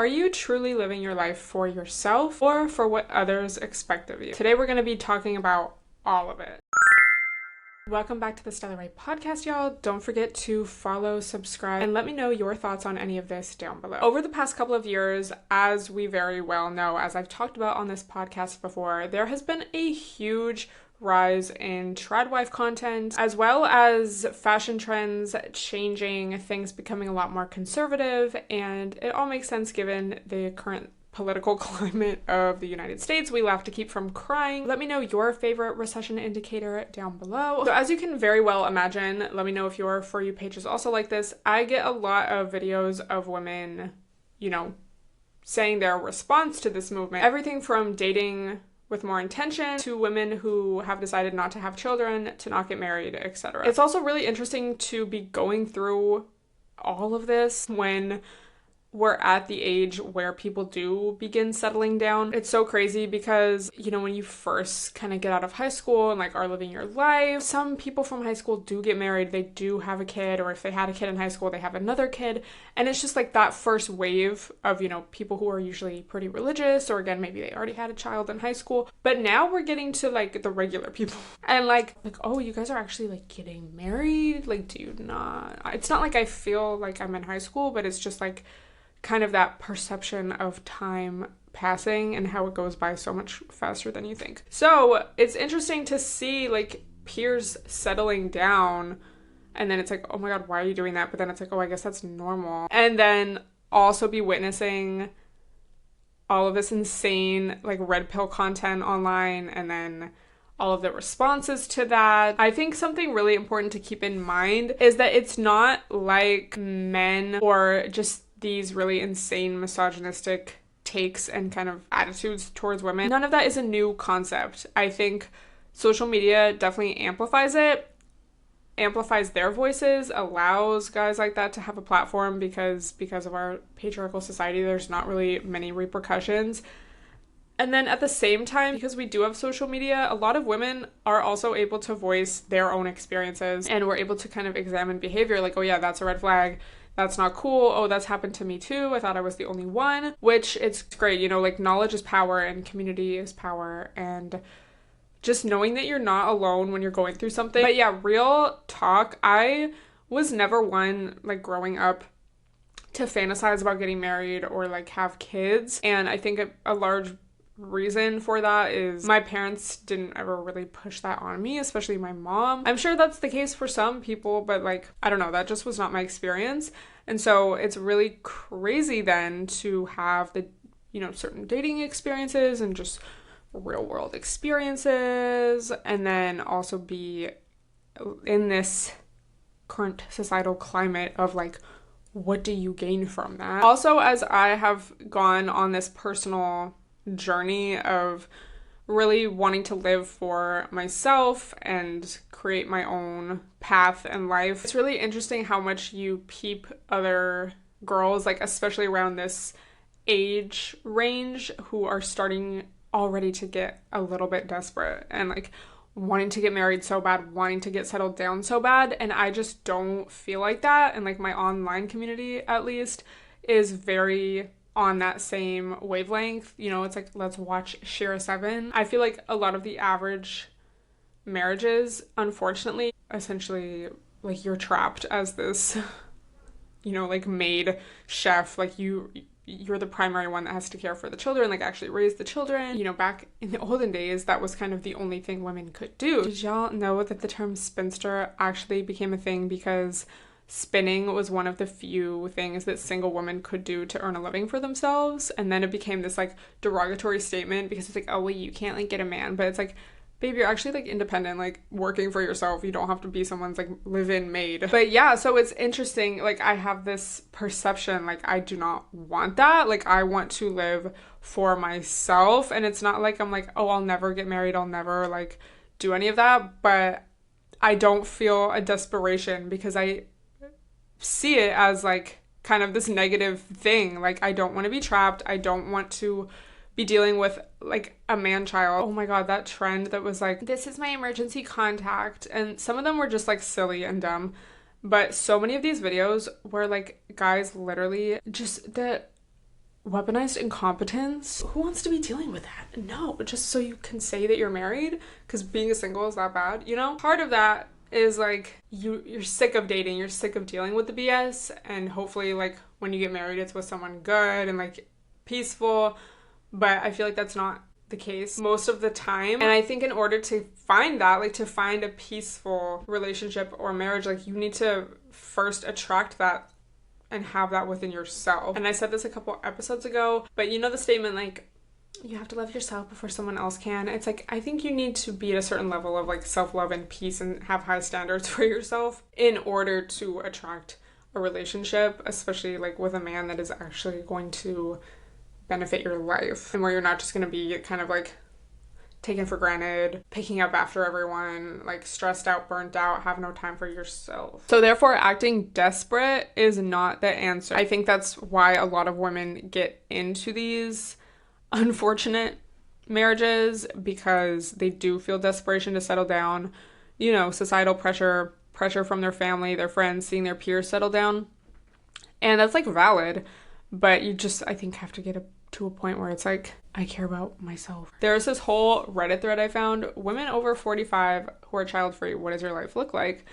Are you truly living your life for yourself or for what others expect of you? Today we're going to be talking about all of it. Welcome back to the Stella Rae Podcast, y'all. Don't forget to follow, subscribe, and let me know your thoughts on any of this down below. Over the past couple of years, as we very well know, as I've talked about on this podcast before, there has been a huge rise in TradWife content, as well as fashion trends changing, things becoming a lot more conservative, and it all makes sense given the current political climate of the United States. We laugh to keep from crying. Let me know your favorite recession indicator down below. So as you can very well imagine, let me know if your For You page is also like this. I get a lot of videos of women, saying their response to this movement. Everything from dating with more intention to women who have decided not to have children, to not get married, etc. It's also really interesting to be going through all of this when we're at the age where people do begin settling down. It's so crazy because, when you first kind of get out of high school and are living your life, some people from high school do get married, they do have a kid, or if they had a kid in high school, they have another kid. And it's just that first wave of, people who are usually pretty religious, or again, maybe they already had a child in high school. But now we're getting to the regular people. And oh, you guys are actually getting married? Do you not? It's not I feel like I'm in high school, but it's just kind of that perception of time passing and how it goes by so much faster than you think. So it's interesting to see peers settling down, and then it's oh my god, why are you doing that? But then it's oh, I guess that's normal. And then also be witnessing all of this insane red pill content online, and then all of the responses to that. I think something really important to keep in mind is that it's not like men or just these really insane misogynistic takes and kind of attitudes towards women. None of that is a new concept. I think social media definitely amplifies it, amplifies their voices, allows guys like that to have a platform because of our patriarchal society, there's not really many repercussions. And then at the same time, because we do have social media, a lot of women are also able to voice their own experiences, and we're able to kind of examine behavior oh yeah, that's a red flag. That's not cool. Oh, that's happened to me too. I thought I was the only one, which it's great. Knowledge is power and community is power, and just knowing that you're not alone when you're going through something. But yeah, real talk. I was never one growing up to fantasize about getting married or have kids. And I think a large reason for that is my parents didn't ever really push that on me, especially my mom. I'm sure that's the case for some people, but I don't know, that just was not my experience. And so it's really crazy then to have the certain dating experiences and just real world experiences, and then also be in this current societal climate of what do you gain from that? Also, as I have gone on this personal journey of really wanting to live for myself and create my own path in life, it's really interesting how much you peep other girls, especially around this age range, who are starting already to get a little bit desperate and wanting to get married so bad, wanting to get settled down so bad. And I just don't feel like that. And my online community, at least, is very on that same wavelength. It's let's watch Shira 7. I feel a lot of the average marriages, unfortunately, essentially you're trapped as this maid chef, you're the primary one that has to care for the children, actually raise the children. Back in the olden days, that was kind of the only thing women could do. Did y'all know that the term spinster actually became a thing because spinning was one of the few things that single women could do to earn a living for themselves? And then it became this derogatory statement because it's oh, well, you can't get a man. But it's babe, you're actually independent, working for yourself. You don't have to be someone's live-in maid. But yeah, so it's interesting. I have this perception, I do not want that. I want to live for myself. And it's not I'm oh, I'll never get married. I'll never do any of that. But I don't feel a desperation because I see it as kind of this negative thing. I don't want to be trapped. I don't want to be dealing with a man child. Oh my god, that trend that was this is my emergency contact, and some of them were just silly and dumb, but so many of these videos were guys literally just the weaponized incompetence. Who wants to be dealing with that? No, just so you can say that you're married, because being a single is that bad, you know? Part of that is like you're sick of dating, you're sick of dealing with the BS, and hopefully like when you get married it's with someone good and like peaceful, but I feel like that's not the case most of the time. And I think in order to find that, like to find a peaceful relationship or marriage, like you need to first attract that and have that within yourself. And I said this a couple episodes ago, but you know the statement like you have to love yourself before someone else can. It's like I think you need to be at a certain level of like self-love and peace and have high standards for yourself in order to attract a relationship, especially like with a man that is actually going to benefit your life, and where you're not just going to be kind of like taken for granted, picking up after everyone, like stressed out, burnt out, have no time for yourself. So therefore, acting desperate is not the answer. I think that's why a lot of women get into these unfortunate marriages, because they do feel desperation to settle down, you know, societal pressure from their family, their friends, seeing their peers settle down. And that's like valid, but you just, I think, have to get to a point where it's like, I care about myself. There's this whole Reddit thread I found, women over 45 who are child-free, what does your life look like?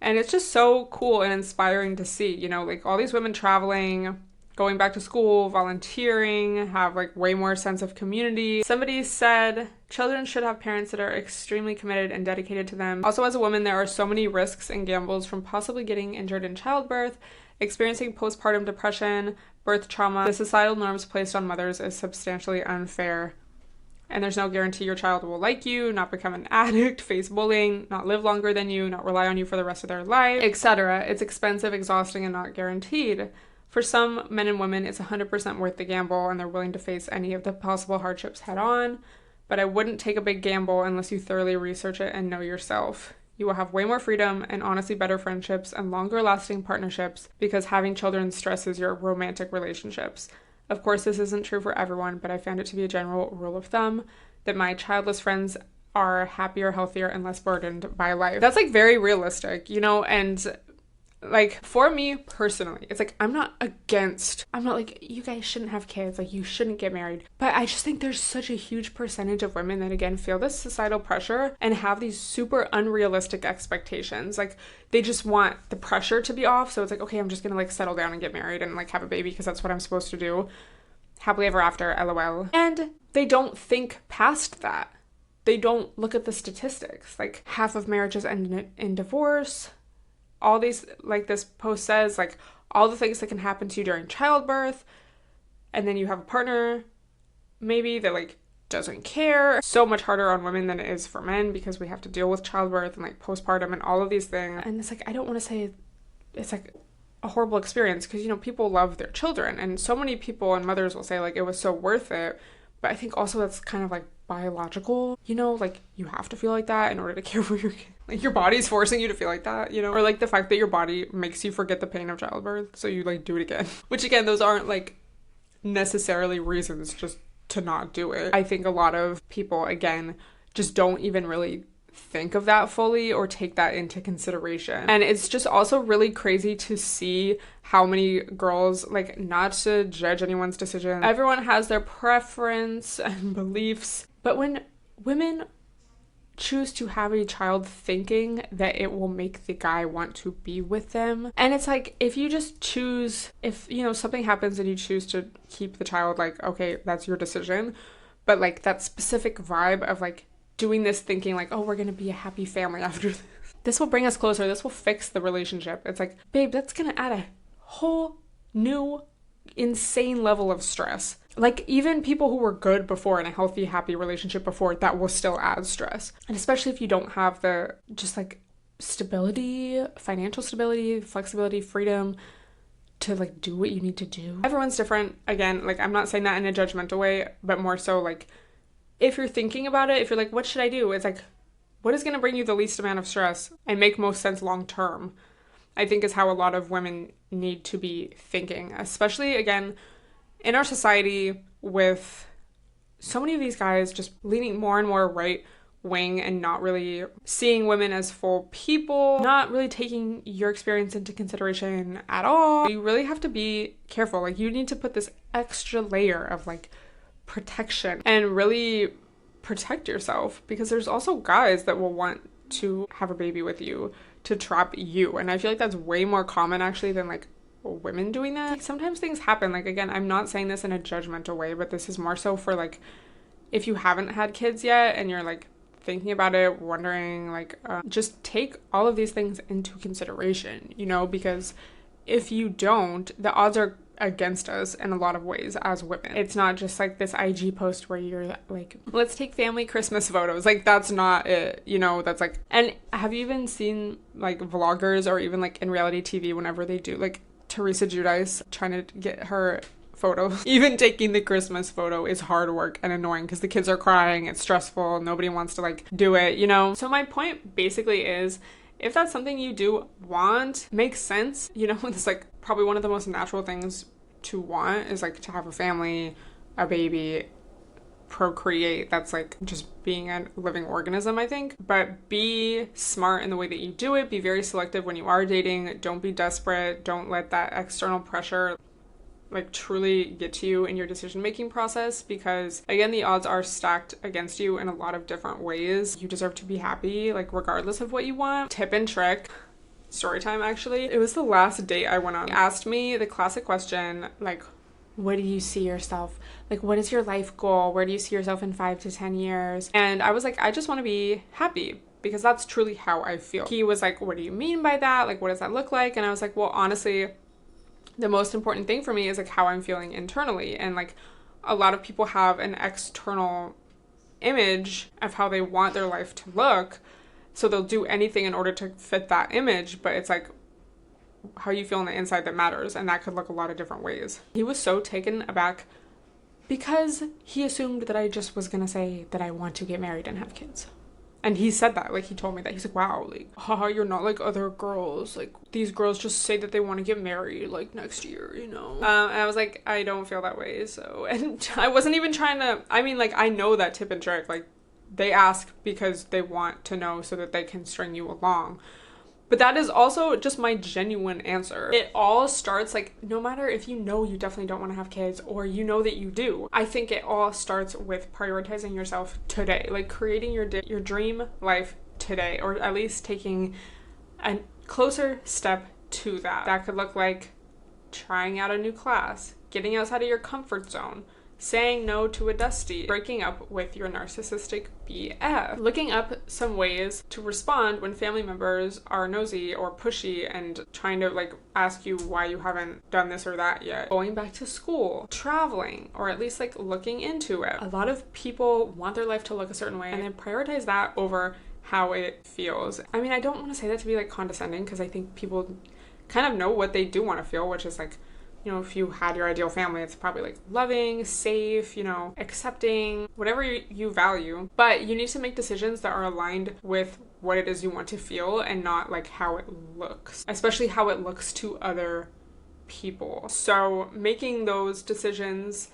And it's just so cool and inspiring to see, you know, like all these women traveling, going back to school, volunteering, have like way more sense of community. Somebody said, children should have parents that are extremely committed and dedicated to them. Also, as a woman, there are so many risks and gambles, from possibly getting injured in childbirth, experiencing postpartum depression, birth trauma. The societal norms placed on mothers is substantially unfair. And there's no guarantee your child will like you, not become an addict, face bullying, not live longer than you, not rely on you for the rest of their life, etc. It's expensive, exhausting, and not guaranteed. For some men and women, it's 100% worth the gamble, and they're willing to face any of the possible hardships head on. But I wouldn't take a big gamble unless you thoroughly research it and know yourself. You will have way more freedom and honestly better friendships and longer lasting partnerships, because having children stresses your romantic relationships. Of course, this isn't true for everyone, but I found it to be a general rule of thumb that my childless friends are happier, healthier, and less burdened by life. That's like very realistic, you know, and like for me personally, it's like I'm not like you guys shouldn't have kids, like you shouldn't get married, but I just think there's such a huge percentage of women that again feel this societal pressure and have these super unrealistic expectations. Like they just want the pressure to be off, so it's like, okay, I'm just gonna like settle down and get married and like have a baby because that's what I'm supposed to do, happily ever after, lol. And they don't think past that. They don't look at the statistics. Like half of marriages end in divorce. All these, like this post says, like all the things that can happen to you during childbirth, and then you have a partner maybe that like doesn't care. So much harder on women than it is for men, because we have to deal with childbirth and like postpartum and all of these things. And it's like, I don't want to say it's like a horrible experience, because you know people love their children, and so many people and mothers will say like it was so worth it. But I think also that's kind of like biological, you know, like you have to feel like that in order to care for your kid. Like your body's forcing you to feel like that, you know, or like the fact that your body makes you forget the pain of childbirth, so you like do it again. Which again, those aren't like necessarily reasons just to not do it. I think a lot of people again just don't even really think of that fully or take that into consideration. And it's just also really crazy to see how many girls, like, not to judge anyone's decision, everyone has their preference and beliefs, but when women choose to have a child thinking that it will make the guy want to be with them, and it's like, if you just choose, if you know something happens and you choose to keep the child, like, okay, that's your decision, but like that specific vibe of like doing this thinking like, oh, we're gonna be a happy family after this will bring us closer, this will fix the relationship. It's like, babe, that's gonna add a whole new insane level of stress. Like even people who were good before in a healthy, happy relationship before, that will still add stress. And especially if you don't have the just like stability, financial stability, flexibility, freedom to like do what you need to do. Everyone's different. Again, like I'm not saying that in a judgmental way, but more so like if you're thinking about it, if you're like, what should I do? It's like, what is going to bring you the least amount of stress and make most sense long term, I think is how a lot of women need to be thinking, especially again in our society with so many of these guys just leaning more and more right wing and not really seeing women as full people, not really taking your experience into consideration at all. You really have to be careful. Like, you need to put this extra layer of like protection and really protect yourself, because there's also guys that will want to have a baby with you to trap you. And I feel like that's way more common actually than like women doing that. Like, sometimes things happen. Like, again, I'm not saying this in a judgmental way, but this is more so for like, if you haven't had kids yet and you're like thinking about it, wondering, like, just take all of these things into consideration, you know, because if you don't, the odds are against us in a lot of ways as women. It's not just like this IG post where you're like, let's take family Christmas photos. Like, that's not it, you know. That's like, and have you even seen like vloggers or even like in reality TV, whenever they do like Teresa Giudice trying to get her photos, even taking the Christmas photo is hard work and annoying because the kids are crying, it's stressful, nobody wants to like do it, you know. So my point basically is, if that's something you do want, makes sense, you know, it's like probably one of the most natural things to want is like to have a family, a baby, procreate. That's like just being a living organism, I think. But be smart in the way that you do it. Be very selective when you are dating. Don't be desperate. Don't let that external pressure like truly get to you in your decision-making process, because again, the odds are stacked against you in a lot of different ways. You deserve to be happy, like regardless of what you want. Tip and trick. Story time, actually. It was the last date I went on. He asked me the classic question, like, what do you see yourself? Like, what is your life goal? Where do you see yourself in 5 to 10 years? And I was like, I just want to be happy, because that's truly how I feel. He was like, what do you mean by that? Like, what does that look like? And I was like, well, honestly, the most important thing for me is like how I'm feeling internally. And like, a lot of people have an external image of how they want their life to look, so they'll do anything in order to fit that image, but it's like how you feel on the inside that matters, and that could look a lot of different ways. He was so taken aback because he assumed that I just was gonna say that I want to get married and have kids. And he said that, like, he told me that. He's like, wow, like, haha, you're not like other girls. Like, these girls just say that they want to get married, like, next year, you know? And I was like, I don't feel that way, so. And I wasn't even trying to, I mean, like, I know that tip and trick. Like, they ask because they want to know so that they can string you along. But that is also just my genuine answer. It all starts, like, no matter if you know you definitely don't want to have kids or you know that you do, I think it all starts with prioritizing yourself today, like creating your dream life today, or at least taking a closer step to that. That could look like trying out a new class, getting outside of your comfort zone, saying no to a dusty, breaking up with your narcissistic BF, looking up some ways to respond when family members are nosy or pushy and trying to like ask you why you haven't done this or that yet, going back to school, traveling, or at least like looking into it. A lot of people want their life to look a certain way and then prioritize that over how it feels. I mean, I don't want to say that to be like condescending, because I think people kind of know what they do want to feel, which is like, you know, if you had your ideal family, it's probably like loving, safe, you know, accepting, whatever you value. But you need to make decisions that are aligned with what it is you want to feel and not like how it looks, especially how it looks to other people. So making those decisions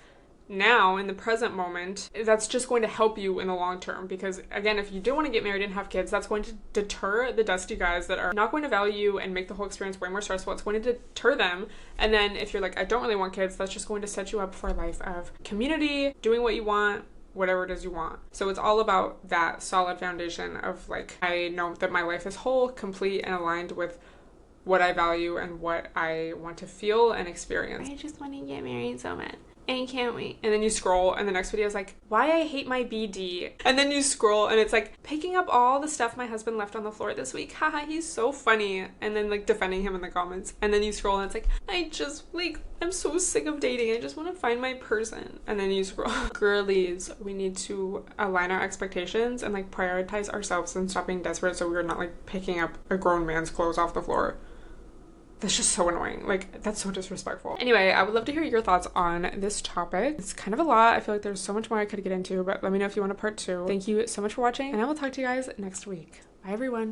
now in the present moment, that's just going to help you in the long term, because again, if you do want to get married and have kids, that's going to deter the dusty guys that are not going to value you and make the whole experience way more stressful. It's going to deter them. And then if you're like, I don't really want kids, that's just going to set you up for a life of community, doing what you want, whatever it is you want. So it's all about that solid foundation of like, I know that my life is whole, complete, and aligned with what I value and what I want to feel and experience. I just want to get married so much. And can't wait. And then you scroll and the next video is like, why I hate my BD. And then you scroll and it's like, picking up all the stuff my husband left on the floor this week. Haha, he's so funny. And then like defending him in the comments. And then you scroll and it's like, I'm so sick of dating. I just want to find my person. And then you scroll. Girlies, we need to align our expectations and like prioritize ourselves and stop being desperate, so we're not like picking up a grown man's clothes off the floor. That's just so annoying. Like, that's so disrespectful. Anyway, I would love to hear your thoughts on this topic. It's kind of a lot. I feel like there's so much more I could get into, but let me know if you want a part 2. Thank you so much for watching, and I will talk to you guys next week. Bye, everyone.